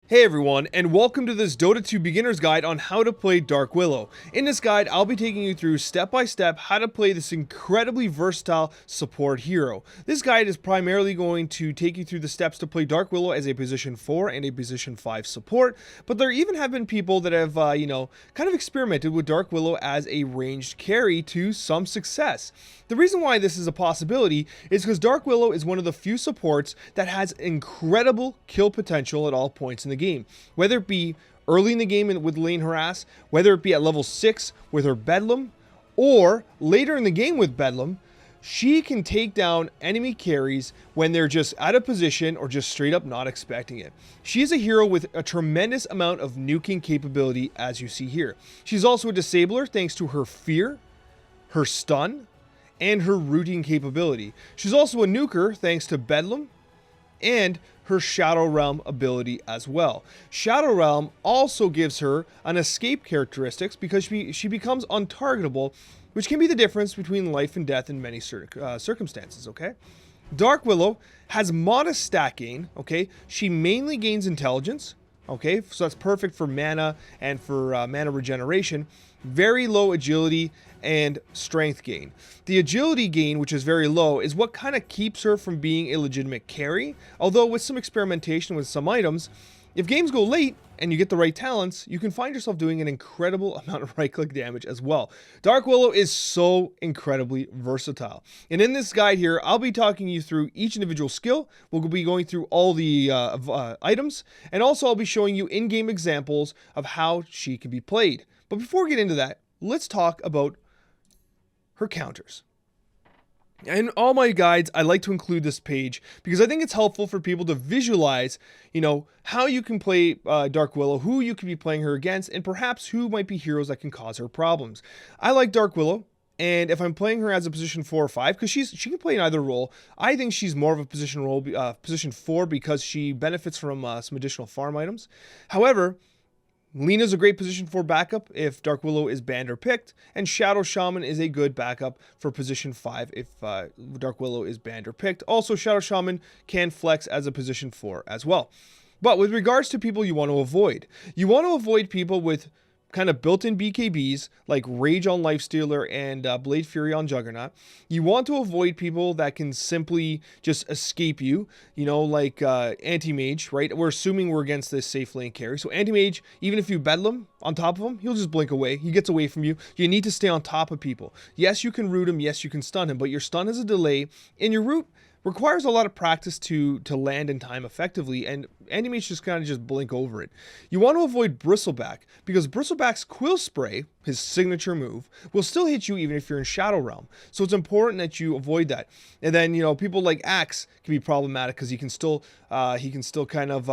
Hey everyone, and welcome to this Dota 2 beginner's guide on how to play Dark Willow. In this guide, I'll be taking you through step by step how to play this incredibly versatile support hero. This guide is primarily going to take you through the steps to play Dark Willow as a position 4 and a position 5 support, but there even have been people that have, kind of experimented with Dark Willow as a ranged carry to some success. The reason why this is a possibility is because Dark Willow is one of the few supports that has incredible kill potential at all points in the game. Whether it be early in the game with lane harass, whether it be at level 6 with her Bedlam, or later in the game with Bedlam, she can take down enemy carries when they're just out of position or just straight up not expecting it. She is a hero with a tremendous amount of nuking capability, as you see here. She's also a disabler thanks to her fear, her stun, and her rooting capability. She's also a nuker thanks to Bedlam and her Shadow Realm ability as well. Shadow Realm also gives her an escape characteristics because she becomes untargetable, which can be the difference between life and death in many circumstances, okay? Dark Willow has modest stat gain, okay? She mainly gains intelligence, okay? So that's perfect for mana and for mana regeneration. Very low agility and strength gain. The agility gain, which is very low, is what kind of keeps her from being a legitimate carry, although with some experimentation with some items, if games go late and you get the right talents, you can find yourself doing an incredible amount of right-click damage as well. Dark Willow is so incredibly versatile. And in this guide here, I'll be talking you through each individual skill. We'll be going through all the items, and also I'll be showing you in-game examples of how she can be played. But before we get into that, let's talk about her counters. In all my guides, I like to include this page because I think it's helpful for people to visualize, how you can play Dark Willow, who you could be playing her against, and perhaps who might be heroes that can cause her problems. I like Dark Willow, and if I'm playing her as a position 4 or 5, because she can play in either role, I think she's more of a position 4 because she benefits from some additional farm items. However, Lena's a great position for backup if Dark Willow is banned or picked, and Shadow Shaman is a good backup for position 5 if Dark Willow is banned or picked. Also, Shadow Shaman can flex as a position 4 as well. But with regards to people you want to avoid people with kind of built-in BKBs like Rage on Lifestealer and Blade Fury on Juggernaut. You want to avoid people that can simply just escape you, like Anti-Mage, right? We're assuming we're against this safe lane carry. So Anti-Mage, even if you Bedlam on top of him, he'll just blink away. He gets away from you. You need to stay on top of people. Yes, you can root him. Yes, you can stun him, but your stun has a delay, and your root requires a lot of practice to land in time effectively, and Anti-Mage just kind of just blink over it. You want to avoid Bristleback, because Bristleback's Quill Spray, his signature move, will still hit you even if you're in Shadow Realm. So it's important that you avoid that. And then, people like Axe can be problematic because he can still kind of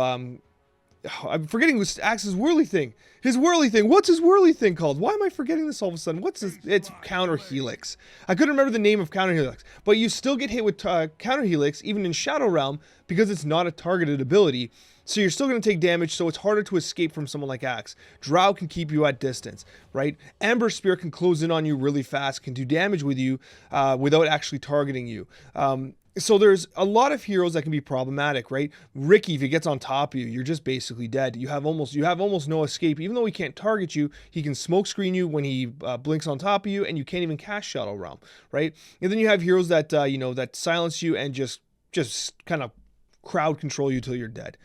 I'm forgetting Axe's whirly thing. His whirly thing. What's his whirly thing called? Why am I forgetting this all of a sudden? It's Counter Helix. I couldn't remember the name of Counter Helix. But you still get hit with Counter Helix even in Shadow Realm because it's not a targeted ability. So you're still going to take damage, so it's harder to escape from someone like Axe. Drow can keep you at distance, right? Ember Spear can close in on you really fast, can do damage with you without actually targeting you. So there's a lot of heroes that can be problematic, right? Ricky, if he gets on top of you, you're just basically dead. You have almost no escape. Even though he can't target you, he can smoke screen you when he blinks on top of you, and you can't even cast Shadow Realm, right? And then you have heroes that that silence you and just kind of crowd control you till you're dead.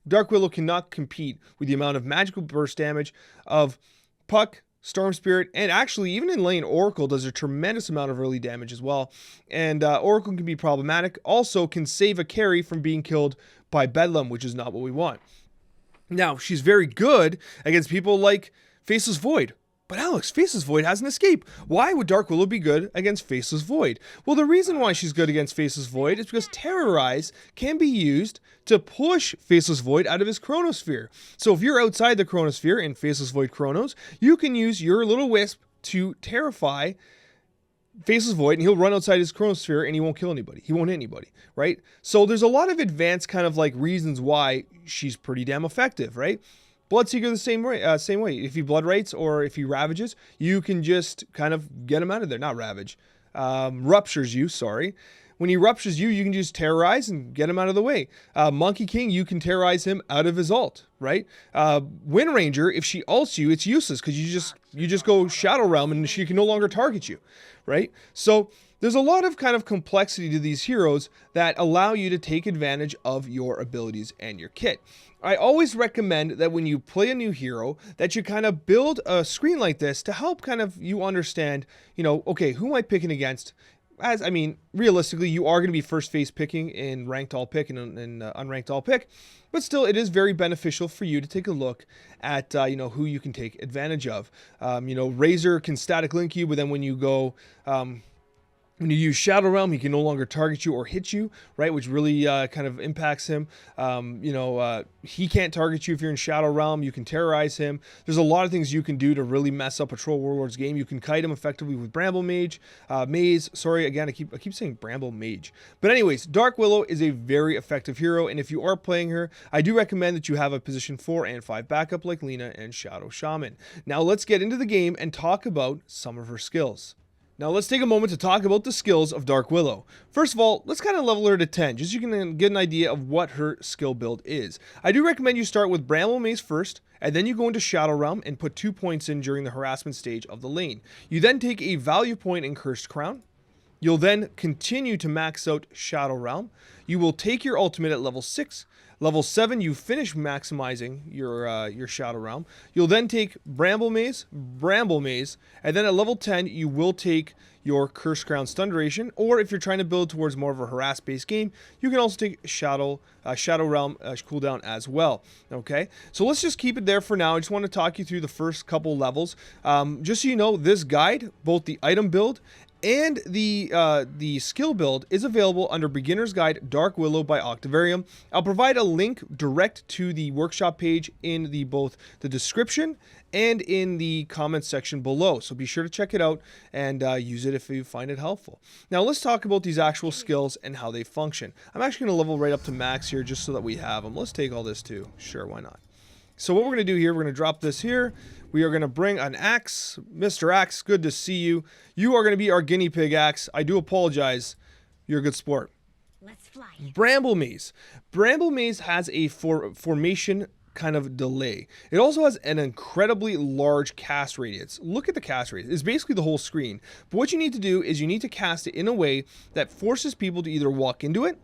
Dark Willow cannot compete with the amount of magical burst damage of Puck, Storm Spirit, and actually even in lane, Oracle does a tremendous amount of early damage as well. And Oracle can be problematic. Also can save a carry from being killed by Bedlam, which is not what we want. Now, she's very good against people like Faceless Void. But Alex, Faceless Void has an escape. Why would Dark Willow be good against Faceless Void? Well, the reason why she's good against Faceless Void is because Terrorize can be used to push Faceless Void out of his Chronosphere. So if you're outside the Chronosphere in Faceless Void Chronos, you can use your little wisp to terrify Faceless Void, and he'll run outside his Chronosphere and he won't kill anybody. He won't hit anybody, right? So there's a lot of advanced kind of like reasons why she's pretty damn effective, right? Bloodseeker the same way. If he blood rates or if he ravages, you can just kind of get him out of there. Not ravage. Ruptures you, sorry. when he ruptures you, you can just terrorize and get him out of the way. Monkey King, you can terrorize him out of his ult, right? Wind Ranger, if she ults you, it's useless because you just go Shadow Realm and she can no longer target you, right? So there's a lot of kind of complexity to these heroes that allow you to take advantage of your abilities and your kit. I always recommend that when you play a new hero, that you kind of build a screen like this to help kind of you understand, you know, okay, who am I picking against? As I mean, realistically, you are going to be first phase picking in ranked all pick and unranked all pick, but still, it is very beneficial for you to take a look at you know, who you can take advantage of. You know, Razor can static link you, but then when you go when you use Shadow Realm, he can no longer target you or hit you, right? Which really kind of impacts him. You know, he can't target you if you're in Shadow Realm. You can terrorize him. There's a lot of things you can do to really mess up a Troll Warlord's game. You can kite him effectively with Bramble Maze. Sorry, again, I keep saying Bramble Mage. But anyways, Dark Willow is a very effective hero, and if you are playing her, I do recommend that you have a position 4 and 5 backup like Lina and Shadow Shaman. Now let's get into the game and talk about some of her skills. Now let's take a moment to talk about the skills of Dark Willow. First of all, let's kind of level her to 10, just so you can get an idea of what her skill build is. I do recommend you start with Bramble Maze first, and then you go into Shadow Realm and put 2 points in during the harassment stage of the lane. You then take a value point in Cursed Crown. You'll then continue to max out Shadow Realm. You will take your ultimate at level 6. Level 7, you finish maximizing your Shadow Realm. You'll then take Bramble Maze, and then at level 10, you will take your Cursed Crown Stun Duration, or if you're trying to build towards more of a harass-based game, you can also take Shadow Realm cooldown as well, okay? So let's just keep it there for now. I just want to talk you through the first couple levels. Just so you know, this guide, both the item build and the skill build, is available under Beginner's Guide Dark Willow by Octavarium. I'll provide a link direct to the workshop page in both the description and in the comments section below. So be sure to check it out and use it if you find it helpful. Now let's talk about these actual skills and how they function. I'm actually going to level right up to max here just so that we have them. Let's take all this too. Sure, why not? So what we're going to do here, we're going to drop this here. We are going to bring an Axe. Mr. Axe, good to see you. You are going to be our guinea pig, Axe. I do apologize. You're a good sport. Let's fly. Bramble Maze. Bramble Maze has a formation kind of delay. It also has an incredibly large cast radius. Look at the cast radius. It's basically the whole screen. But what you need to do is you need to cast it in a way that forces people to either walk into it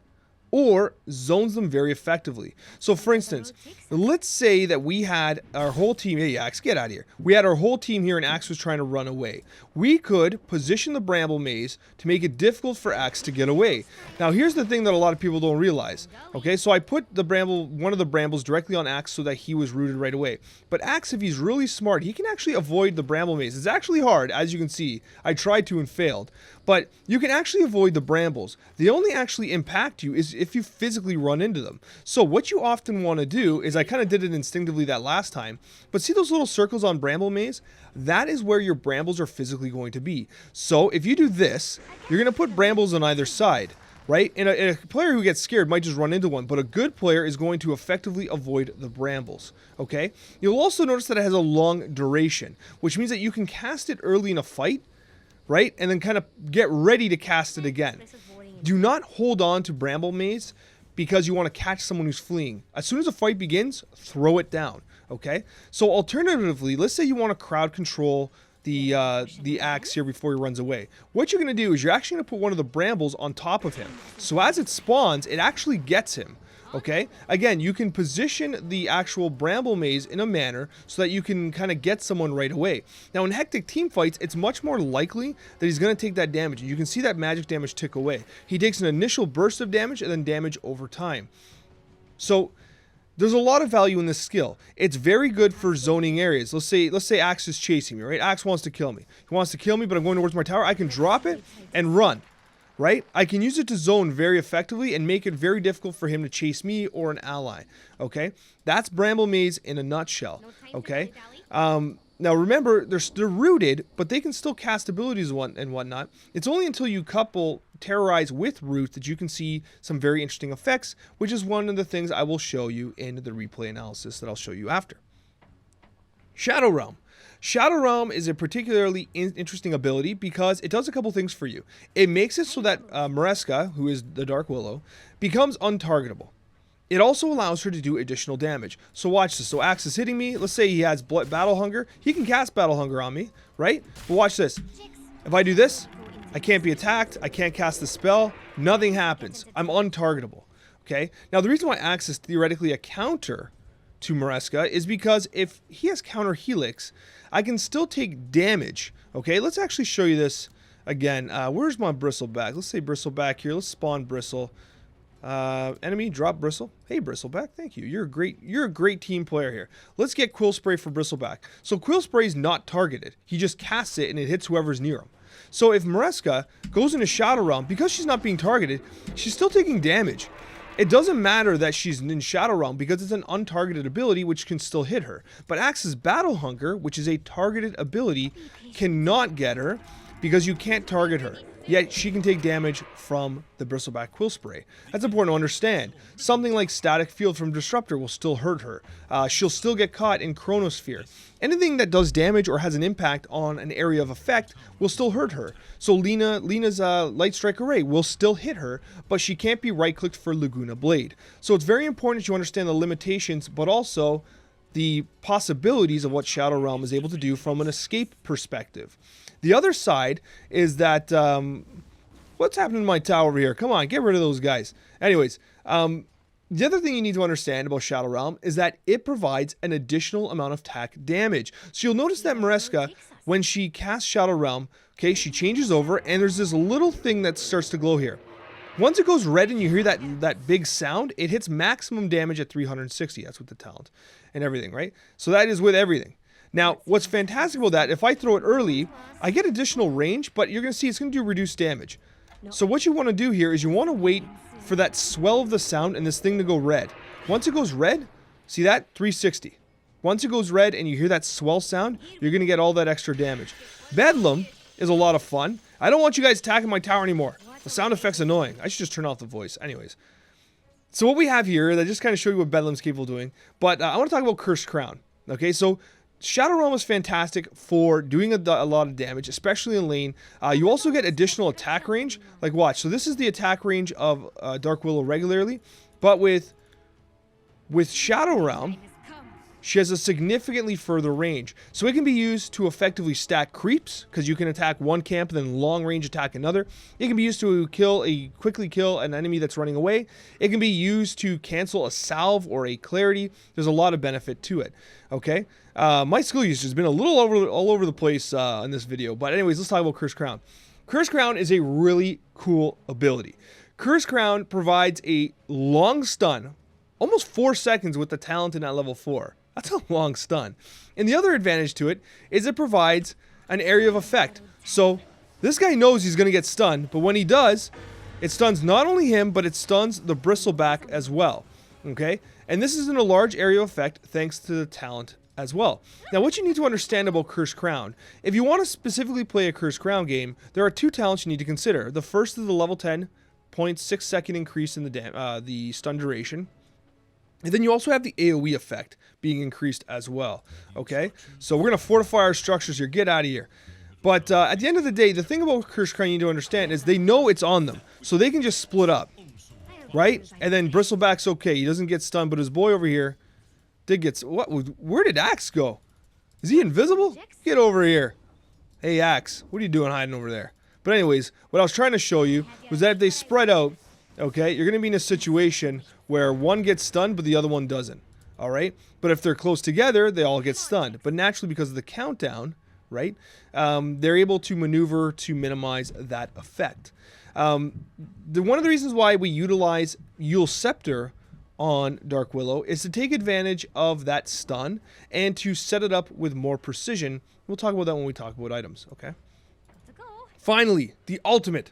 or zones them very effectively. So for instance, let's say that we had our whole team, hey Axe, get out of here. We had our whole team here and Axe was trying to run away. We could position the Bramble Maze to make it difficult for Axe to get away. Now here's the thing that a lot of people don't realize. Okay, so I put one of the brambles directly on Axe so that he was rooted right away. But Axe, if he's really smart, he can actually avoid the Bramble Maze. It's actually hard, as you can see. I tried to and failed. But you can actually avoid the brambles. They only actually impact you is if you physically run into them. So what you often want to do is, I kind of did it instinctively that last time, but see those little circles on Bramble Maze? That is where your brambles are physically going to be. So if you do this, you're going to put brambles on either side, right? And a player who gets scared might just run into one, but a good player is going to effectively avoid the brambles, okay? You'll also notice that it has a long duration, which means that you can cast it early in a fight, right? And then kind of get ready to cast it again. Do not hold on to Bramble Maze because you want to catch someone who's fleeing. As soon as a fight begins, throw it down, okay? So alternatively, let's say you want to crowd control the Axe here before he runs away. What you're going to do is you're actually going to put one of the brambles on top of him. So as it spawns, it actually gets him. Okay, again, you can position the actual Bramble Maze in a manner so that you can kind of get someone right away. Now, in hectic team fights, it's much more likely that he's going to take that damage. And you can see that magic damage tick away. He takes an initial burst of damage and then damage over time. So there's a lot of value in this skill. It's very good for zoning areas. Let's say Axe is chasing me, right? Axe wants to kill me. He wants to kill me, but I'm going towards my tower. I can drop it and run. Right? I can use it to zone very effectively and make it very difficult for him to chase me or an ally. Okay? That's Bramble Maze in a nutshell. Okay? Now remember, they're rooted, but they can still cast abilities and whatnot. It's only until you couple Terrorize with Root that you can see some very interesting effects, which is one of the things I will show you in the replay analysis that I'll show you after. Shadow Realm. Shadow Realm is a particularly interesting ability because it does a couple things for you. It makes it so that Mareska, who is the Dark Willow, becomes untargetable. It also allows her to do additional damage. So watch this. So Axe is hitting me. Let's say he has Battle Hunger. He can cast Battle Hunger on me, right? But watch this. If I do this, I can't be attacked. I can't cast the spell. Nothing happens. I'm untargetable. Okay? Now, the reason why Axe is theoretically a counter to Mareska is because if he has counter Helix, I can still take damage. Okay? Let's actually show you this again. Where's my Bristleback? Let's say Bristleback here. Let's spawn Bristle. Enemy, drop Bristle. Hey, Bristleback, thank you. You're a great team player here. Let's get Quill Spray for Bristleback. So Quill Spray is not targeted. He just casts it and it hits whoever's near him. So if Mareska goes into Shadow Realm, because she's not being targeted, she's still taking damage. It doesn't matter that she's in Shadow Realm because it's an untargeted ability which can still hit her. But Axe's Battle Hunger, which is a targeted ability, cannot get her because you can't target her. Yet she can take damage from the Bristleback Quill Spray. That's important to understand. Something like Static Field from Disruptor will still hurt her. She'll still get caught in Chronosphere. Anything that does damage or has an impact on an area of effect will still hurt her. So Lena's Light Strike Array will still hit her, but she can't be right-clicked for Laguna Blade. So it's very important that you understand the limitations, but also the possibilities of what Shadow Realm is able to do from an escape perspective. The other side is that, what's happening to my tower over here? Come on, get rid of those guys. Anyways, the other thing you need to understand about Shadow Realm is that it provides an additional amount of attack damage. So you'll notice that Mareska, when she casts Shadow Realm, okay, she changes over, and there's this little thing that starts to glow here. Once it goes red and you hear that big sound, it hits maximum damage at 360. That's with the talent and everything, right? So that is with everything. Now, what's fantastic about that, if I throw it early, I get additional range, but you're going to see it's going to do reduced damage. So what you want to do here is you want to wait for that swell of the sound and this thing to go red. Once it goes red, see that? 360. Once it goes red and you hear that swell sound, you're going to get all that extra damage. Bedlam is a lot of fun. I don't want you guys attacking my tower anymore. The sound effect's annoying. I should just turn off the voice. Anyways. So what we have here, I just kind of show you what Bedlam's capable of doing, but I want to talk about Cursed Crown. Okay, so Shadow Realm is fantastic for doing a lot of damage, especially in lane. You also get additional attack range. Like, watch. So this is the attack range of Dark Willow regularly, but with Shadow Realm, she has a significantly further range. So it can be used to effectively stack creeps, because you can attack one camp and then long range attack another. It can be used to quickly kill an enemy that's running away. It can be used to cancel a salve or a clarity. There's a lot of benefit to it. Okay? My skill usage has been a little all over the place in this video. But anyways, let's talk about Cursed Crown. Cursed Crown is a really cool ability. Cursed Crown provides a long stun, almost 4 seconds with the talent in at level 4. That's a long stun. And the other advantage to it is it provides an area of effect. So this guy knows he's going to get stunned, but when he does, it stuns not only him, but it stuns the Bristleback as well. Okay? And this is in a large area of effect thanks to the talent as well. Now, what you need to understand about Cursed Crown, if you want to specifically play a Cursed Crown game, there are 2 talents you need to consider. The first is the level 10, 0.6 second increase in the stun duration. And then you also have the AoE effect being increased as well, okay? So we're going to fortify our structures here. Get out of here. But at the end of the day, the thing about Cursed Crown you need to understand is they know it's on them. So they can just split up, right? And then Bristleback's okay. He doesn't get stunned, but his boy over here did get... What? Where did Axe go? Is he invisible? Get over here. Hey, Axe. What are you doing hiding over there? But anyways, what I was trying to show you was that if they spread out, okay, you're going to be in a situation where one gets stunned, but the other one doesn't. All right? But if they're close together, they all get stunned. But naturally, because of the countdown, right, they're able to maneuver to minimize that effect. One of the reasons why we utilize Eul Scepter on Dark Willow is to take advantage of that stun and to set it up with more precision. We'll talk about that when we talk about items, okay? Finally, the ultimate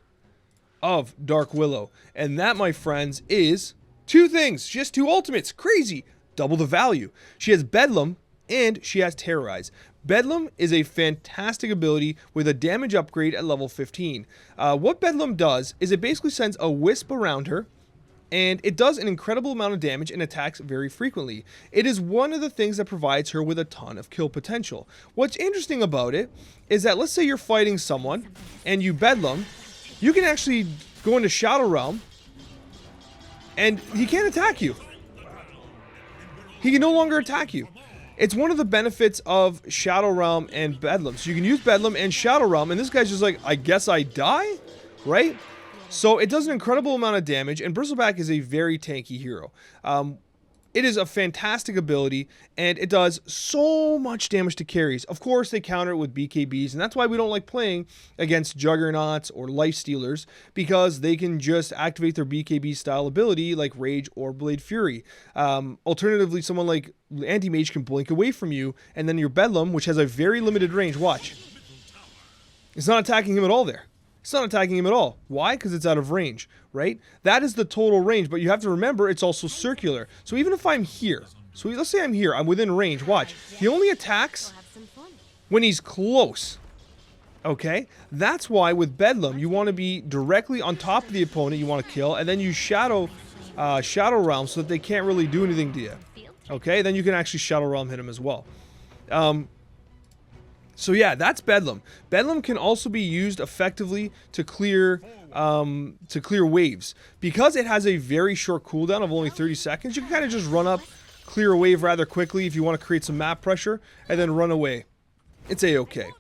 of Dark Willow. And that, my friends, is 2 things. She has 2 ultimates. Crazy. Double the value. She has Bedlam and she has Terrorize. Bedlam is a fantastic ability with a damage upgrade at level 15. What Bedlam does is it basically sends a wisp around her, and it does an incredible amount of damage and attacks very frequently. It is one of the things that provides her with a ton of kill potential. What's interesting about it is that let's say you're fighting someone and you Bedlam, you can actually go into Shadow Realm and he can't attack you. He can no longer attack you. It's one of the benefits of Shadow Realm and Bedlam. So you can use Bedlam and Shadow Realm, and this guy's just like, I guess I die? Right? So it does an incredible amount of damage, and Bristleback is a very tanky hero. It is a fantastic ability, and it does so much damage to carries. Of course, they counter it with BKBs, and that's why we don't like playing against Juggernauts or Lifestealers, because they can just activate their BKB style ability like Rage or Blade Fury. Alternatively, someone like Anti-Mage can blink away from you, and then your Bedlam, which has a very limited range, watch. It's not attacking him at all there. It's not attacking him at all. Why? Because it's out of range, right? That is the total range, but you have to remember it's also circular. So even if I'm here, so let's say I'm here, I'm within range, watch. He only attacks when he's close, okay? That's why with Bedlam, you want to be directly on top of the opponent you want to kill, and then you Shadow Realm so that they can't really do anything to you, okay? Then you can actually Shadow Realm hit him as well. So yeah, that's Bedlam. Bedlam can also be used effectively to clear waves. Because it has a very short cooldown of only 30 seconds, you can kind of just run up, clear a wave rather quickly if you want to create some map pressure, and then run away. It's a-okay.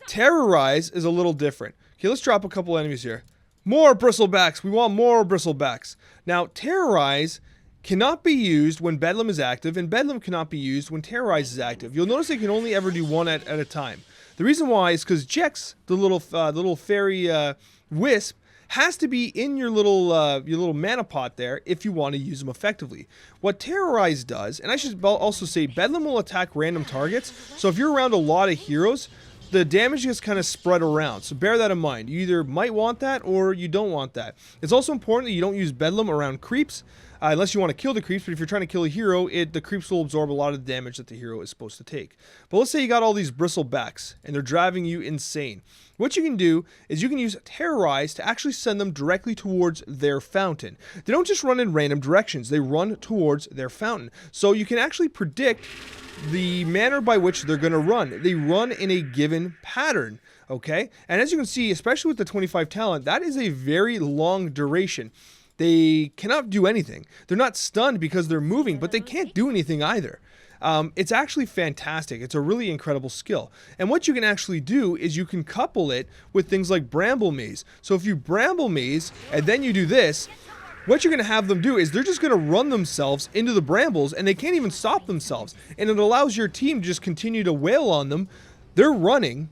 Terrorize is a little different. Okay, let's drop a couple enemies here. More Bristlebacks! We want more Bristlebacks! Now, Terrorize cannot be used when Bedlam is active, and Bedlam cannot be used when Terrorize is active. You'll notice they can only ever do one at a time. The reason why is because Jex, the little fairy wisp, has to be in your little mana pot there if you want to use them effectively. What Terrorize does, and I should also say, Bedlam will attack random targets. So if you're around a lot of heroes, the damage gets kind of spread around. So bear that in mind. You either might want that or you don't want that. It's also important that you don't use Bedlam around creeps. Unless you want to kill the creeps, but if you're trying to kill a hero, the creeps will absorb a lot of the damage that the hero is supposed to take. But let's say you got all these Bristlebacks, and they're driving you insane. What you can do is you can use Terrorize to actually send them directly towards their fountain. They don't just run in random directions, they run towards their fountain. So you can actually predict the manner by which they're going to run. They run in a given pattern, okay? And as you can see, especially with the 25 talent, that is a very long duration. They cannot do anything. They're not stunned because they're moving, but they can't do anything either. It's actually fantastic. It's a really incredible skill. And what you can actually do is you can couple it with things like Bramble Maze. So if you Bramble Maze and then you do this, what you're going to have them do is they're just going to run themselves into the brambles and they can't even stop themselves. And it allows your team to just continue to wail on them. They're running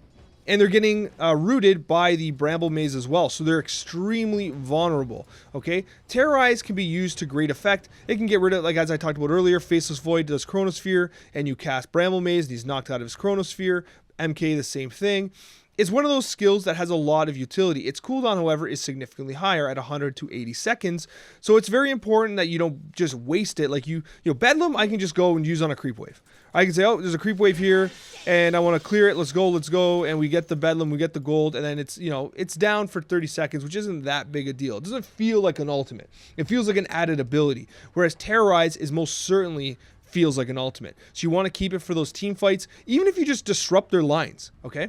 and they're getting rooted by the Bramble Maze as well, so they're extremely vulnerable, okay? Terrorize can be used to great effect. It can get rid of, like as I talked about earlier, Faceless Void does Chronosphere, and you cast Bramble Maze, and he's knocked out of his Chronosphere. MK, the same thing. It's one of those skills that has a lot of utility. Its cooldown, however, is significantly higher at 100 to 80 seconds, so it's very important that you don't just waste it. Like you know, Bedlam, I can just go and use on a creep wave. I can say, oh, there's a creep wave here, and I want to clear it. Let's go, and we get the Bedlam, we get the gold, and then it's, you know, it's down for 30 seconds, which isn't that big a deal. It doesn't feel like an ultimate. It feels like an added ability, whereas Terrorize is most certainly feels like an ultimate. So you want to keep it for those team fights, even if you just disrupt their lines, okay?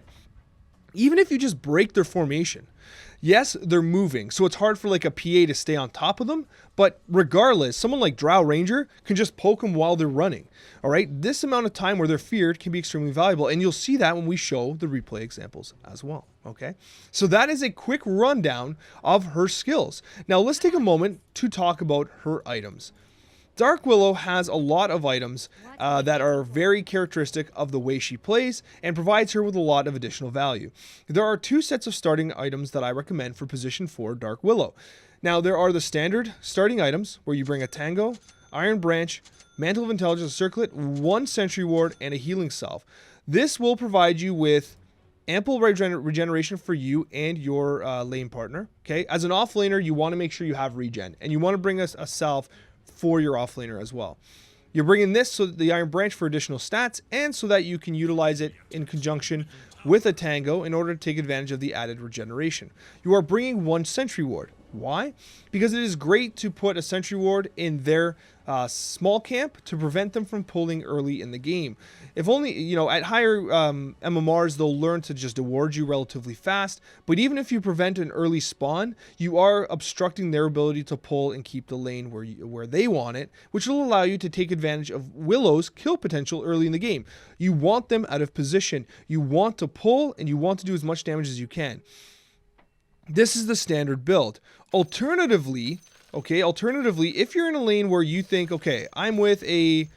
Even if you just break their formation. Yes, they're moving, so it's hard for like a PA to stay on top of them, but regardless, someone like Drow Ranger can just poke them while they're running. All right, this amount of time where they're feared can be extremely valuable, and you'll see that when we show the replay examples as well, okay? So that is a quick rundown of her skills. Now let's take a moment to talk about her items. Dark Willow has a lot of items that are very characteristic of the way she plays and provides her with a lot of additional value. There are two sets of starting items that I recommend for position 4 Dark Willow. Now there are the standard starting items where you bring a Tango, Iron Branch, Mantle of Intelligence, a Circlet, 1 Sentry Ward, and a Healing Salve. This will provide you with ample regeneration for you and your lane partner. Okay, as an offlaner, you want to make sure you have regen, and you want to bring us a salve for your offlaner as well. You're bringing this, so the Iron Branch, for additional stats, and so that you can utilize it in conjunction with a Tango in order to take advantage of the added regeneration. You are bringing 1 Sentry Ward. Why? Because it is great to put a sentry ward in their small camp to prevent them from pulling early in the game. If only, you know, at higher MMRs, they'll learn to just award you relatively fast. But even if you prevent an early spawn, you are obstructing their ability to pull and keep the lane where they want it, which will allow you to take advantage of Willow's kill potential early in the game. You want them out of position. You want to pull, and you want to do as much damage as you can. This is the standard build. Alternatively, if you're in a lane where you think, okay, I'm with a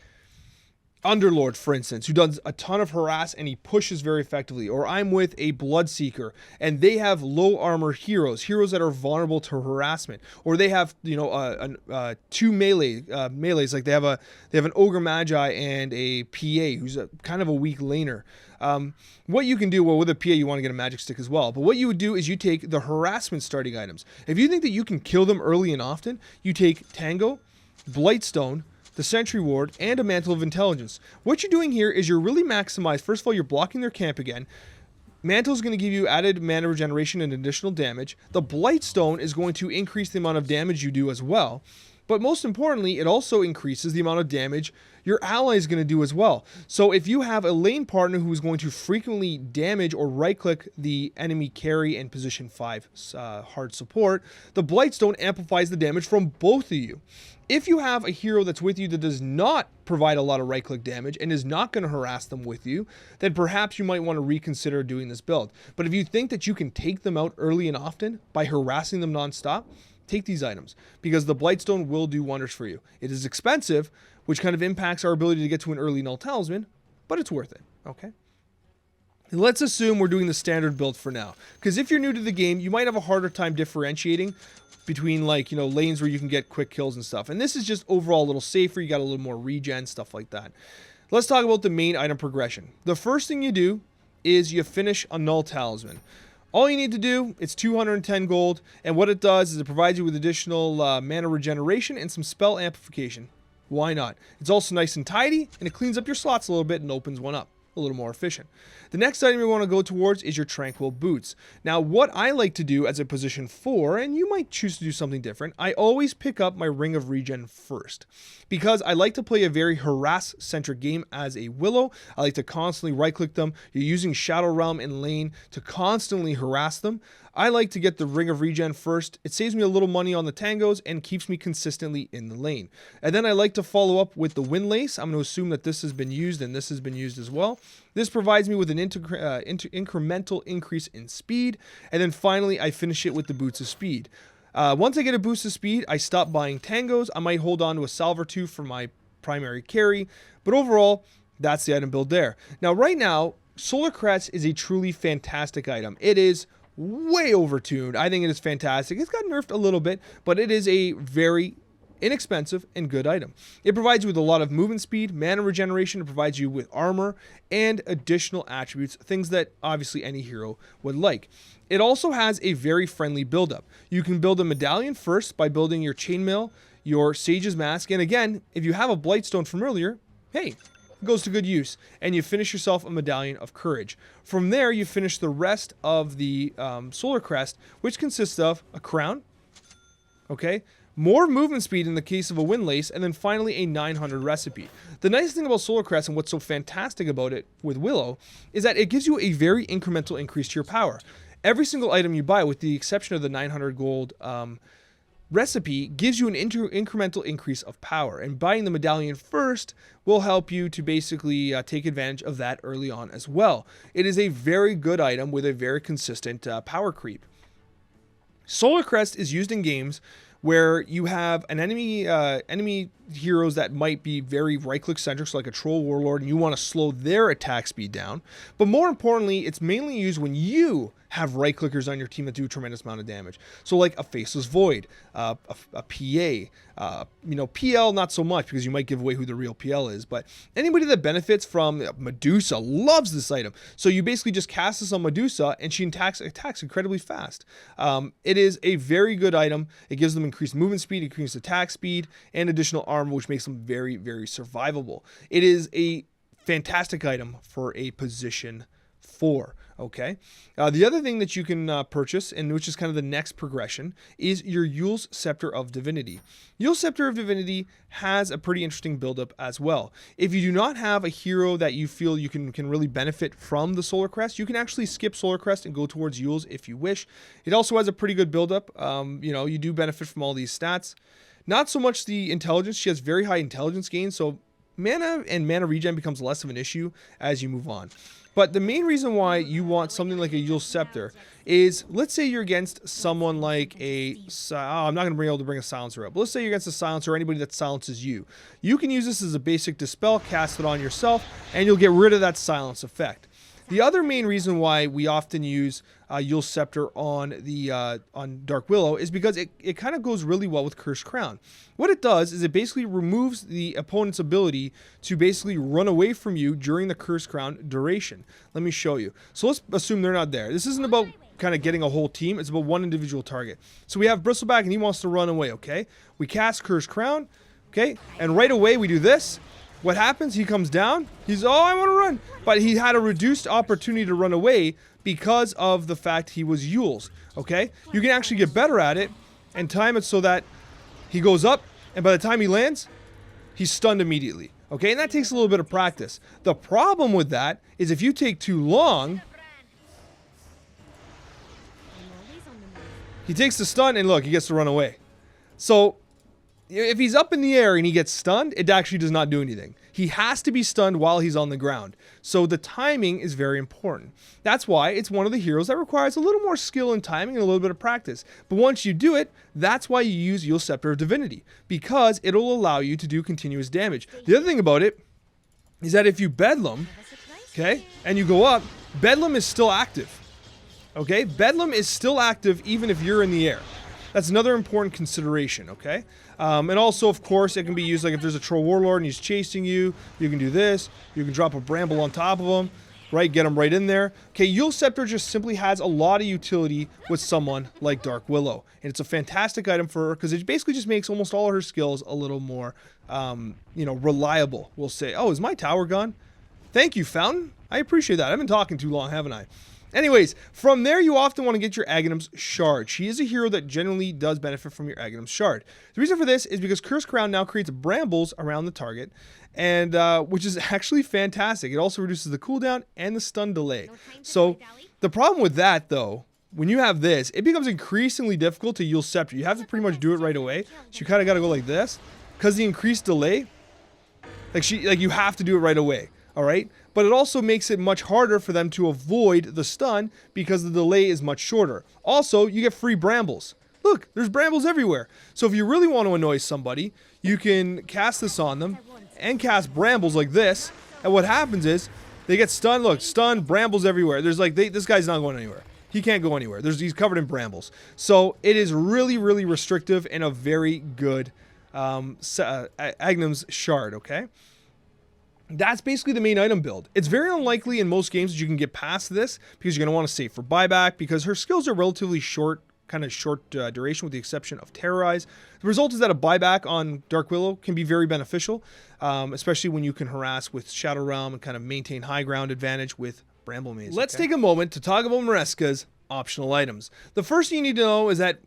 Underlord, for instance, who does a ton of harass and he pushes very effectively, or I'm with a Bloodseeker and they have low armor heroes that are vulnerable to harassment, or they have, you know, two melees, like they have an Ogre Magi and a PA who's kind of a weak laner. What you can do, well, with a PA you want to get a magic stick as well, but what you would do is you take the harassment starting items. If you think that you can kill them early and often, you take Tango, Blightstone, the Sentry Ward, and a Mantle of Intelligence. What you're doing here is you're really maximized. First of all, you're blocking their camp again. Mantle is going to give you added mana regeneration and additional damage. The Blightstone is going to increase the amount of damage you do as well. But most importantly, it also increases the amount of damage your ally is going to do as well. So if you have a lane partner who is going to frequently damage or right-click the enemy carry and position 5 hard support, the Blightstone amplifies the damage from both of you. If you have a hero that's with you that does not provide a lot of right-click damage and is not going to harass them with you, then perhaps you might want to reconsider doing this build. But if you think that you can take them out early and often by harassing them non-stop, take these items, because the Blightstone will do wonders for you. It is expensive, which kind of impacts our ability to get to an early null talisman, but it's worth it, okay? Let's assume we're doing the standard build for now, because if you're new to the game, you might have a harder time differentiating between, like, you know, lanes where you can get quick kills and stuff. And this is just overall a little safer. You got a little more regen, stuff like that. Let's talk about the main item progression. The first thing you do is you finish a null talisman. All you need to do, it's 210 gold, and what it does is it provides you with additional mana regeneration and some spell amplification. Why not? It's also nice and tidy, and it cleans up your slots a little bit and opens one up a little more efficient. The next item you want to go towards is your Tranquil Boots. Now, what I like to do as a position 4, and you might choose to do something different, I always pick up my Ring of Regen first, because I like to play a very harass-centric game as a Willow. I like to constantly right-click them. You're using Shadow Realm and lane to constantly harass them. I like to get the Ring of Regen first. It saves me a little money on the tangos and keeps me consistently in the lane. And then I like to follow up with the Windlace. I'm going to assume that this has been used and this has been used as well. This provides me with an incremental increase in speed. And then finally, I finish it with the Boots of Speed. Once I get a boost of speed, I stop buying tangos. I might hold on to a salve or two for my primary carry. But overall, that's the item build there. Now, right now, Solar Crest is a truly fantastic item. It is way overtuned. I think it is fantastic. It's got nerfed a little bit, but it is a very inexpensive and good item. It provides you with a lot of movement speed, mana regeneration. It provides you with armor and additional attributes, things that obviously any hero would like. It also has a very friendly build-up. You can build a medallion first by building your chainmail, your Sage's Mask, and again, if you have a Blightstone from earlier, hey, it goes to good use, and you finish yourself a Medallion of Courage. From there, you finish the rest of the Solar Crest, which consists of a crown, okay, more movement speed in the case of a Windlace, and then finally a 900 recipe. The nice thing about Solar Crest and what's so fantastic about it with Willow is that it gives you a very incremental increase to your power. Every single item you buy, with the exception of the 900 gold recipe, gives you an incremental increase of power, and buying the medallion first will help you to basically take advantage of that early on as well. It is a very good item with a very consistent power creep. Solar Crest is used in games where you have an enemy heroes that might be very right-click centric, so like a Troll Warlord, and you want to slow their attack speed down. But more importantly, it's mainly used when you have right-clickers on your team that do a tremendous amount of damage. So like a Faceless Void, a PA, you know, PL not so much because you might give away who the real PL is, but anybody that benefits from Medusa loves this item. So you basically just cast this on Medusa and she attacks incredibly fast. It is a very good item. It gives them increased movement speed, increased attack speed, and additional armor, which makes them very, very survivable. It is a fantastic item for a position 4. Okay. The other thing that you can purchase, and which is kind of the next progression, is your Yule's Scepter of Divinity. Yule's Scepter of Divinity has a pretty interesting buildup as well. If you do not have a hero that you feel you can really benefit from the Solar Crest, you can actually skip Solar Crest and go towards Yule's if you wish. It also has a pretty good buildup. You know, you do benefit from all these stats. Not so much the intelligence. She has very high intelligence gain, so mana and mana regen becomes less of an issue as you move on. But the main reason why you want something like a Yule's Scepter is, let's say you're against someone like I'm not going to be able to bring a Silencer up, but let's say you're against a Silencer or anybody that silences you. You can use this as a basic Dispel, cast it on yourself, and you'll get rid of that silence effect. The other main reason why we often use Yule's Scepter on Dark Willow is because it kind of goes really well with Cursed Crown. What it does is it basically removes the opponent's ability to basically run away from you during the Cursed Crown duration. Let me show you. So let's assume they're not there. This isn't about kind of getting a whole team. It's about one individual target. So we have Bristleback and he wants to run away, okay? We cast Cursed Crown, okay? And right away we do this. What happens? He comes down. He's, oh, I want to run. But he had a reduced opportunity to run away because of the fact he was Yule's. Okay? You can actually get better at it and time it so that he goes up, and by the time he lands, he's stunned immediately. Okay? And that takes a little bit of practice. The problem with that is if you take too long, he takes the stun and look, he gets to run away. So if he's up in the air and he gets stunned, it actually does not do anything. He has to be stunned while he's on the ground. So the timing is very important. That's why it's one of the heroes that requires a little more skill and timing and a little bit of practice. But once you do it, that's why you use Yule's Scepter of Divinity, because it'll allow you to do continuous damage. The other thing about it is that if you Bedlam, okay, and you go up, Bedlam is still active. Okay? Bedlam is still active even if you're in the air. That's another important consideration, okay? And also, of course, it can be used like if there's a Troll Warlord and he's chasing you, you can do this. You can drop a Bramble on top of him, right? Get him right in there. Okay, Yule's Scepter just simply has a lot of utility with someone like Dark Willow. And it's a fantastic item for her because it basically just makes almost all of her skills a little more, you know, reliable, we'll say. Oh, is my tower gone? Thank you, Fountain. I appreciate that. I've been talking too long, haven't I? Anyways, from there, you often want to get your Aghanim's Shard. She is a hero that generally does benefit from your Aghanim's Shard. The reason for this is because Cursed Crown now creates brambles around the target, and which is actually fantastic. It also reduces the cooldown and the stun delay. So the problem with that, though, when you have this, it becomes increasingly difficult to Yule's Scepter. You have to pretty much do it right away. So you kind of got to go like this, because the increased delay, like you have to do it right away. All right, but it also makes it much harder for them to avoid the stun because the delay is much shorter. Also, you get free brambles. Look, there's brambles everywhere. So if you really want to annoy somebody, you can cast this on them and cast brambles like this. And what happens is they get stunned. Look, stunned, brambles everywhere. There's like, this guy's not going anywhere. He can't go anywhere. He's covered in brambles. So it is really, really restrictive and a very good Aghanim's Shard, okay? That's basically the main item build. It's very unlikely in most games that you can get past this because you're going to want to save for buyback because her skills are relatively short, kind of short duration with the exception of Terrorize. The result is that a buyback on Dark Willow can be very beneficial, especially when you can harass with Shadow Realm and kind of maintain high ground advantage with Bramble Maze. Let's take a moment to talk about Mareska's optional items. The first thing you need to know is that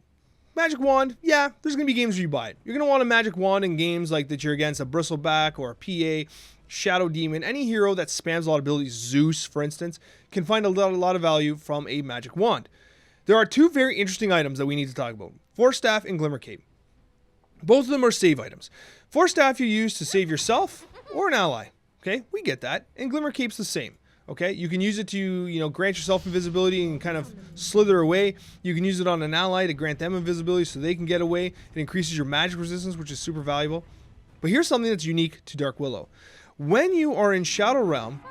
Magic Wand, yeah, there's going to be games where you buy it. You're going to want a Magic Wand in games like that you're against a Bristleback or a PA, Shadow Demon, any hero that spams a lot of abilities, Zeus, for instance, can find a lot of value from a Magic Wand. There are two very interesting items that we need to talk about. Force Staff and Glimmer Cape. Both of them are save items. Force Staff you use to save yourself or an ally. Okay, we get that. And Glimmer Cape's the same. Okay, you can use it to, you know, grant yourself invisibility and kind of slither away. You can use it on an ally to grant them invisibility so they can get away. It increases your magic resistance, which is super valuable. But here's something that's unique to Dark Willow. When you are in Shadow Realm,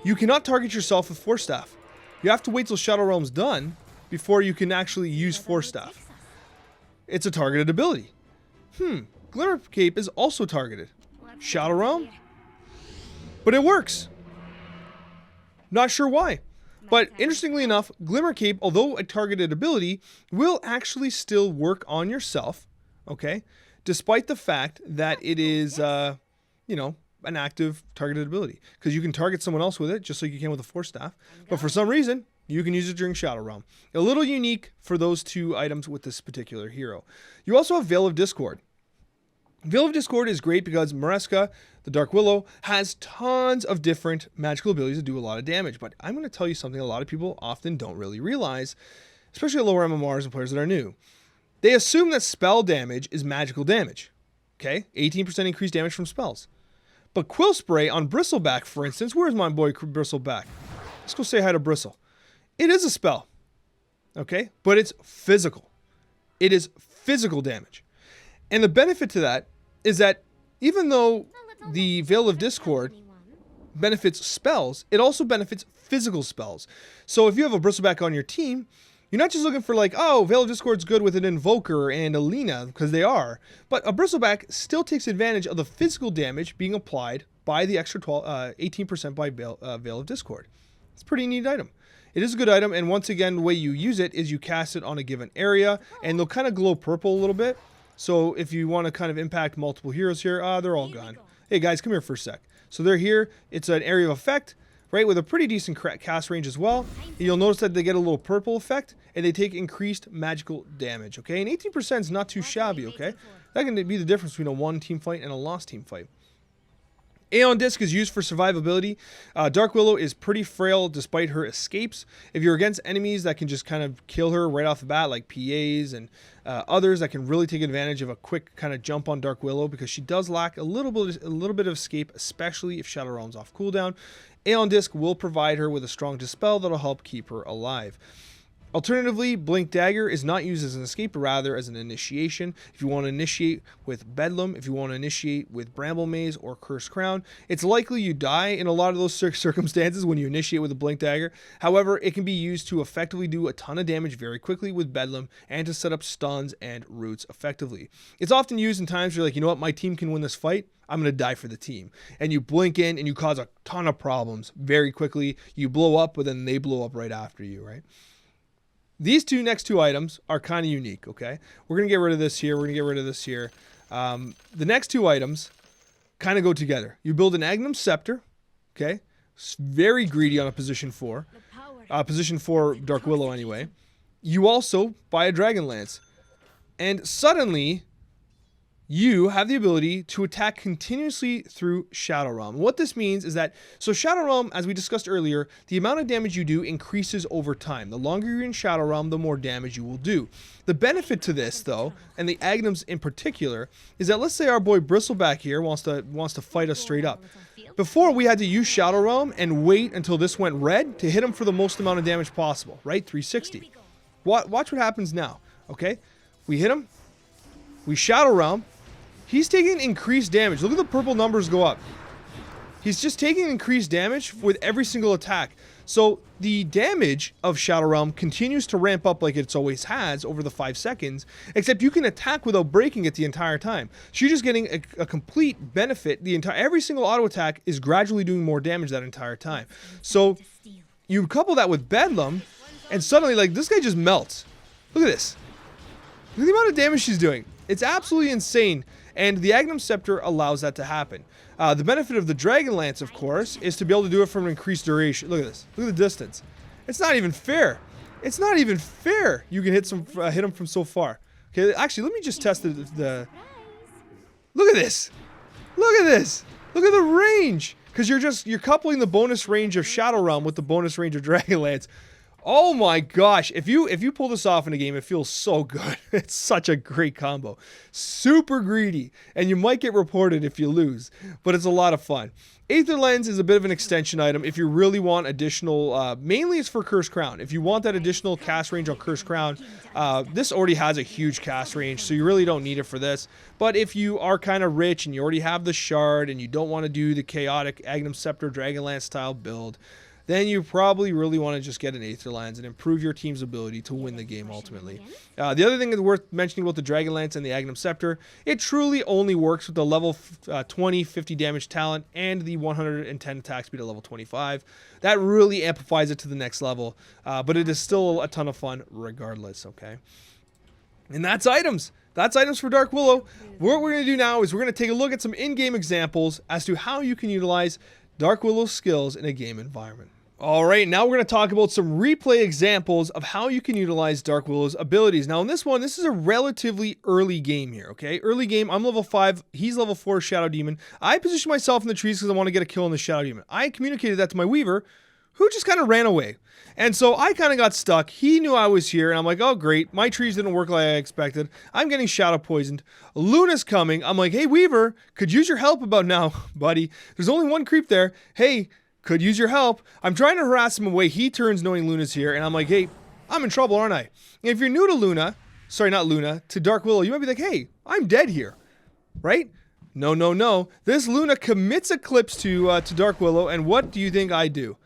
you cannot target yourself with Force Staff. You have to wait till Shadow Realm's done before you can actually use Force Staff. It's a targeted ability. Glimmer Cape is also targeted. Shadow Realm? But it works. Not sure why. But interestingly enough, Glimmer Cape, although a targeted ability, will actually still work on yourself, okay? Despite the fact that it is, you know, an active targeted ability, because you can target someone else with it just like you can with a Force Staff. But for some reason, you can use it during Shadow Realm. A little unique for those two items with this particular hero. You also have Veil of Discord. Veil of Discord is great because Mareska, the Dark Willow, has tons of different magical abilities that do a lot of damage. But I'm going to tell you something a lot of people often don't really realize, especially at lower MMRs and players that are new. They assume that spell damage is magical damage. Okay, 18% increased damage from spells. But Quill Spray on Bristleback, for instance, where's my boy Bristleback? Let's go say hi to Bristle. It is a spell, okay, but it's physical. It is physical damage. And the benefit to that is that even though the Veil of Discord benefits spells, it also benefits physical spells. So if you have a Bristleback on your team, you're not just looking for like, oh, Veil of Discord's good with an Invoker and a Lina, because they are. But a Bristleback still takes advantage of the physical damage being applied by the extra 18% by Veil of Discord. It's a pretty neat item. It is a good item, and once again, the way you use it is you cast it on a given area, and they'll kind of glow purple a little bit. So if you want to kind of impact multiple heroes here, they're all gone. Hey guys, come here for a sec. So they're here. It's an area of effect, right, with a pretty decent cast range as well. You'll notice that they get a little purple effect, and they take increased magical damage, okay? And 18% is not too shabby, okay? That can be the difference between a won team fight and a lost team fight. Aeon Disc is used for survivability. Dark Willow is pretty frail despite her escapes. If you're against enemies that can just kind of kill her right off the bat, like PAs and others that can really take advantage of a quick kind of jump on Dark Willow, because she does lack a little bit of escape, especially if Shadow Realm's off cooldown. Aeon Disc will provide her with a strong dispel that'll help keep her alive. Alternatively, Blink Dagger is not used as an escape, but rather as an initiation. If you want to initiate with Bedlam, if you want to initiate with Bramble Maze or Cursed Crown, it's likely you die in a lot of those circumstances when you initiate with a Blink Dagger. However, it can be used to effectively do a ton of damage very quickly with Bedlam and to set up stuns and roots effectively. It's often used in times where you're like, you know what, my team can win this fight. I'm going to die for the team. And you blink in and you cause a ton of problems very quickly. You blow up, but then they blow up right after you, right? These next two items are kind of unique, okay? We're going to get rid of this here. We're going to get rid of this here. The next two items kind of go together. You build an Agnum Scepter, okay? It's very greedy on a position 4. Position 4 Dark Willow anyway. You also buy a Dragonlance. And suddenly, you have the ability to attack continuously through Shadow Realm. What this means is that, so Shadow Realm, as we discussed earlier, the amount of damage you do increases over time. The longer you're in Shadow Realm, the more damage you will do. The benefit to this, though, and the Agnums in particular, is that let's say our boy Bristleback here wants to fight us straight up. Before, we had to use Shadow Realm and wait until this went red to hit him for the most amount of damage possible, right? 360. Watch what happens now, okay? We hit him. We Shadow Realm. He's taking increased damage. Look at the purple numbers go up. He's just taking increased damage with every single attack. So the damage of Shadow Realm continues to ramp up like it's always has over the 5 seconds, except you can attack without breaking it the entire time. So you're just getting a complete benefit. Every single auto attack is gradually doing more damage that entire time. So you couple that with Bedlam, and suddenly, like, this guy just melts. Look at this. Look at the amount of damage she's doing. It's absolutely insane. And the Agnum Scepter allows that to happen. The benefit of the Dragonlance, of course, is to be able to do it from an increased duration. Look at this. Look at the distance. It's not even fair. It's not even fair. You can hit him from so far. Okay, actually, let me just test the. Look at this. Look at this. Look at the range. Because you're coupling the bonus range of Shadow Realm with the bonus range of Dragonlance. Oh my gosh, if you pull this off in a game, it feels so good. It's such a great combo. Super greedy, and you might get reported if you lose, but it's a lot of fun. Aether Lens is a bit of an extension item if you really want additional, mainly it's for Cursed Crown. If you want that additional cast range on Cursed Crown, this already has a huge cast range, so you really don't need it for this. But if you are kind of rich and you already have the Shard and you don't want to do the chaotic Agnum Scepter Dragonlance style build, then you probably really want to just get an Aether Lens and improve your team's ability to win the game ultimately. The other thing that's worth mentioning about the Dragonlance and the Agnum Scepter, it truly only works with the level 20, 50 damage talent and the 110 attack speed at level 25. That really amplifies it to the next level, but it is still a ton of fun regardless, okay? And that's items. That's items for Dark Willow. What we're going to do now is we're going to take a look at some in-game examples as to how you can utilize Dark Willow's skills in a game environment. Alright, now we're going to talk about some replay examples of how you can utilize Dark Willow's abilities. Now in this one, this is a relatively early game here, okay? Early game, I'm level 5, he's level 4 Shadow Demon. I position myself in the trees because I want to get a kill on the Shadow Demon. I communicated that to my Weaver, who just kind of ran away. And so I kind of got stuck. He knew I was here, and I'm like, oh great, my trees didn't work like I expected. I'm getting shadow poisoned. Luna's coming. I'm like, hey Weaver, could use your help about now, buddy. There's only one creep there. Hey, could use your help. I'm trying to harass him away. He turns knowing Luna's here, and I'm like, hey, I'm in trouble, aren't I? And if you're new to Luna, sorry, not Luna, to Dark Willow, you might be like, hey, I'm dead here, right? No, no, no. This Luna commits Eclipse to Dark Willow, and what do you think I do?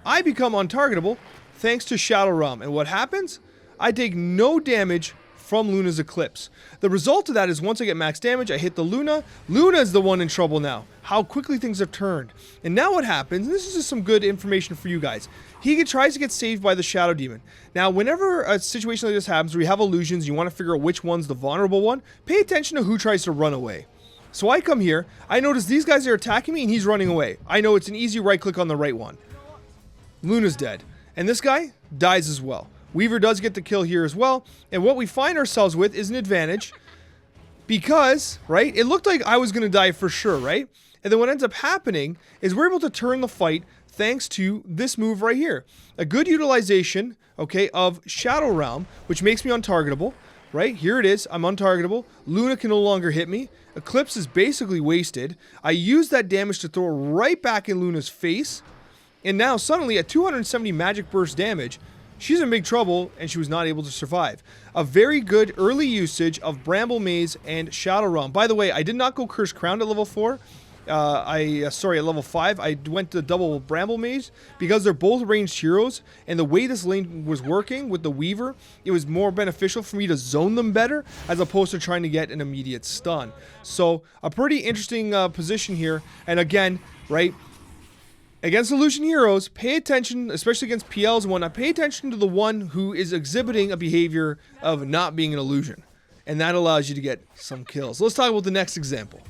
I become untargetable thanks to Shadow Realm, and what happens? I take no damage from Luna's Eclipse. The result of that is once I get max damage, I hit the Luna. Luna's the one in trouble now. How quickly things have turned. And now what happens, and this is just some good information for you guys. He tries to get saved by the Shadow Demon. Now, whenever a situation like this happens where you have illusions, you want to figure out which one's the vulnerable one, pay attention to who tries to run away. So I come here, I notice these guys are attacking me and he's running away. I know it's an easy right click on the right one. Luna's dead. And this guy dies as well. Weaver does get the kill here as well, and what we find ourselves with is an advantage because, right, it looked like I was going to die for sure, right? And then what ends up happening is we're able to turn the fight thanks to this move right here. A good utilization, okay, of Shadow Realm, which makes me untargetable, right? Here it is, I'm untargetable. Luna can no longer hit me. Eclipse is basically wasted. I use that damage to throw right back in Luna's face, and now suddenly at 270 magic burst damage, she's in big trouble, and she was not able to survive. A very good early usage of Bramble Maze and Shadow Realm. By the way, I did not go Curse Crowned at level 4. Sorry, at level 5. I went to double Bramble Maze because they're both ranged heroes, and the way this lane was working with the Weaver, it was more beneficial for me to zone them better as opposed to trying to get an immediate stun. So, a pretty interesting position here, and again, right, against illusion heroes, pay attention, especially against PLs and whatnot, pay attention to the one who is exhibiting a behavior of not being an illusion. And that allows you to get some kills. Let's talk about the next example.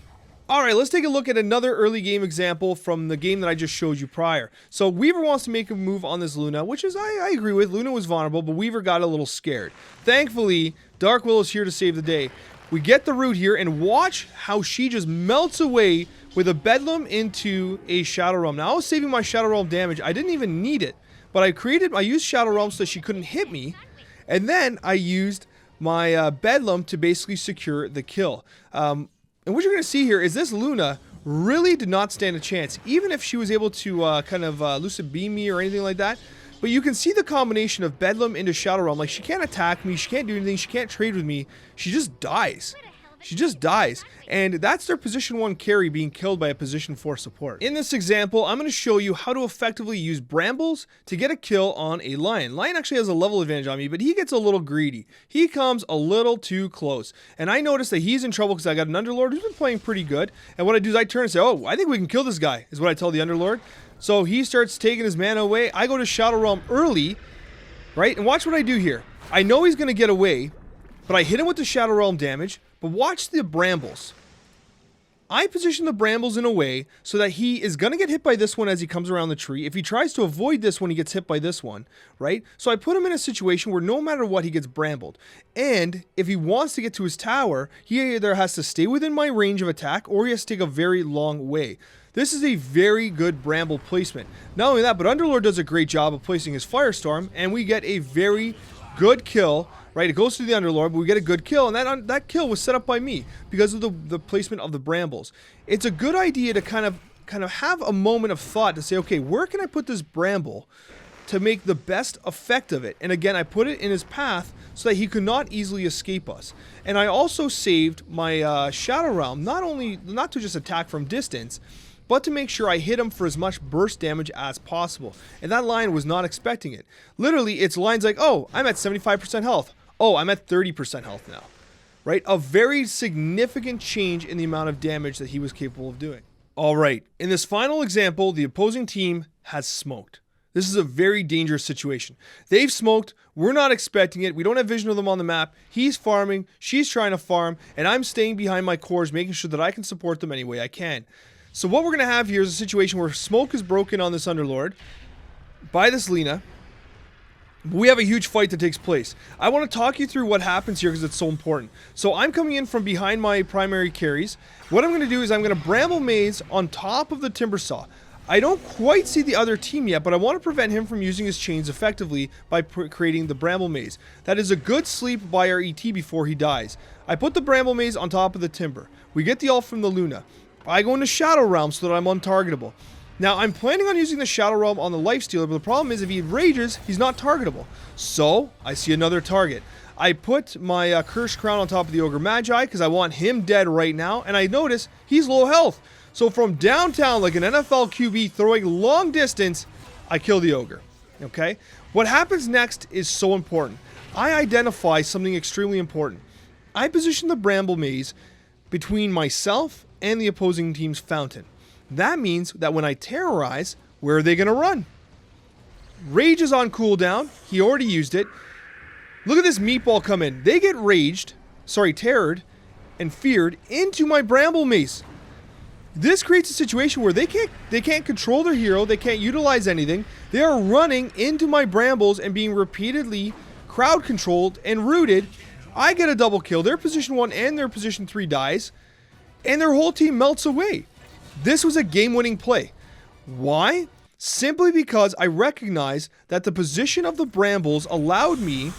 Alright, let's take a look at another early game example from the game that I just showed you prior. So Weaver wants to make a move on this Luna, which is, I agree with. Luna was vulnerable, but Weaver got a little scared. Thankfully, Dark Willow's here to save the day. We get the root here, and watch how she just melts away with a Bedlam into a Shadow Realm. Now, I was saving my Shadow Realm damage. I didn't even need it, but I used Shadow Realm so that she couldn't hit me, and then I used my Bedlam to basically secure the kill. And what you're going to see here is this Luna really did not stand a chance, even if she was able to lucid beam me or anything like that. But you can see the combination of Bedlam into Shadow Realm. Like, she can't attack me, she can't do anything, she can't trade with me. She just dies. She just dies. And that's their position 1 carry being killed by a position 4 support. In this example, I'm going to show you how to effectively use Brambles to get a kill on a Lion. Lion actually has a level advantage on me, but he gets a little greedy. He comes a little too close. And I notice that he's in trouble because I got an Underlord who's been playing pretty good. And what I do is I turn and say, oh, I think we can kill this guy, is what I tell the Underlord. So he starts taking his mana away. I go to Shadow Realm early, right? And watch what I do here. I know he's going to get away, but I hit him with the Shadow Realm damage. But watch the Brambles. I position the Brambles in a way so that he is going to get hit by this one as he comes around the tree. If he tries to avoid this one, he gets hit by this one, right? So I put him in a situation where no matter what, he gets brambled. And if he wants to get to his tower, he either has to stay within my range of attack or he has to take a very long way. This is a very good Bramble placement. Not only that, but Underlord does a great job of placing his Firestorm, and we get a very good kill. Right, it goes to the Underlord, but we get a good kill, and that kill was set up by me because of the placement of the Brambles. It's a good idea to kind of have a moment of thought to say, okay, where can I put this Bramble to make the best effect of it? And again, I put it in his path so that he could not easily escape us. And I also saved my Shadow Realm, not to just attack from distance, but to make sure I hit him for as much burst damage as possible. And that Lion was not expecting it. Literally, it's lines like, oh, I'm at 75% health. Oh, I'm at 30% health now, right? A very significant change in the amount of damage that he was capable of doing. All right, in this final example, the opposing team has smoked. This is a very dangerous situation. They've smoked. We're not expecting it. We don't have vision of them on the map. He's farming. She's trying to farm. And I'm staying behind my cores, making sure that I can support them any way I can. So what we're going to have here is a situation where smoke is broken on this Underlord by this Lina. We have a huge fight that takes place. I want to talk you through what happens here because it's so important. So I'm coming in from behind my primary carries. What I'm going to do is I'm going to Bramble Maze on top of the Timber Saw. I don't quite see the other team yet, but I want to prevent him from using his chains effectively by creating the Bramble Maze. That is a good sleep by our ET before he dies. I put the Bramble Maze on top of the Timber. We get the ult from the Luna. I go into Shadow Realm so that I'm untargetable. Now, I'm planning on using the Shadow Realm on the Lifestealer, but the problem is if he rages, he's not targetable. So, I see another target. I put my Cursed Crown on top of the Ogre Magi because I want him dead right now, and I notice he's low health. So from downtown, like an NFL QB throwing long distance, I kill the Ogre. Okay? What happens next is so important. I identify something extremely important. I position the Bramble Maze between myself and the opposing team's fountain. That means that when I terrorize, where are they going to run? Rage is on cooldown. He already used it. Look at this meatball come in. They get terrored, and feared into my Bramble Maze. This creates a situation where they can't control their hero. They can't utilize anything. They are running into my Brambles and being repeatedly crowd controlled and rooted. I get a double kill. Their position 1 and their position 3 dies, and their whole team melts away. This was a game-winning play. Why? Simply because I recognize that the position of the Brambles allowed me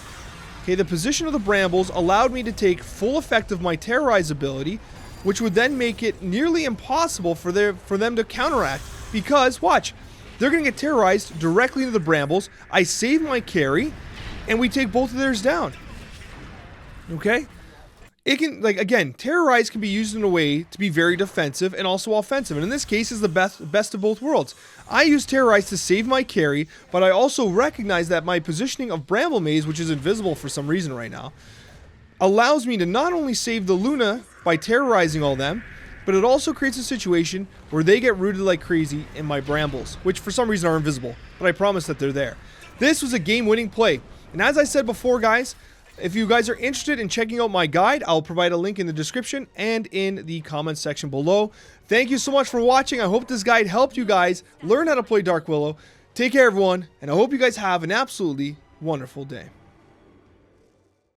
to take full effect of my Terrorize ability, which would then make it nearly impossible for them to counteract. Because, watch, they're going to get terrorized directly into the Brambles. I save my carry, and we take both of theirs down. Okay? It can, like, again, Terrorize can be used in a way to be very defensive and also offensive. And in this case, is the best of both worlds. I use Terrorize to save my carry, but I also recognize that my positioning of Bramble Maze, which is invisible for some reason right now, allows me to not only save the Luna by terrorizing all them, but it also creates a situation where they get rooted like crazy in my Brambles, which for some reason are invisible, but I promise that they're there. This was a game-winning play. And as I said before, guys, if you guys are interested in checking out my guide, I'll provide a link in the description and in the comments section below. Thank you so much for watching. I hope this guide helped you guys learn how to play Dark Willow. Take care, everyone, and I hope you guys have an absolutely wonderful day.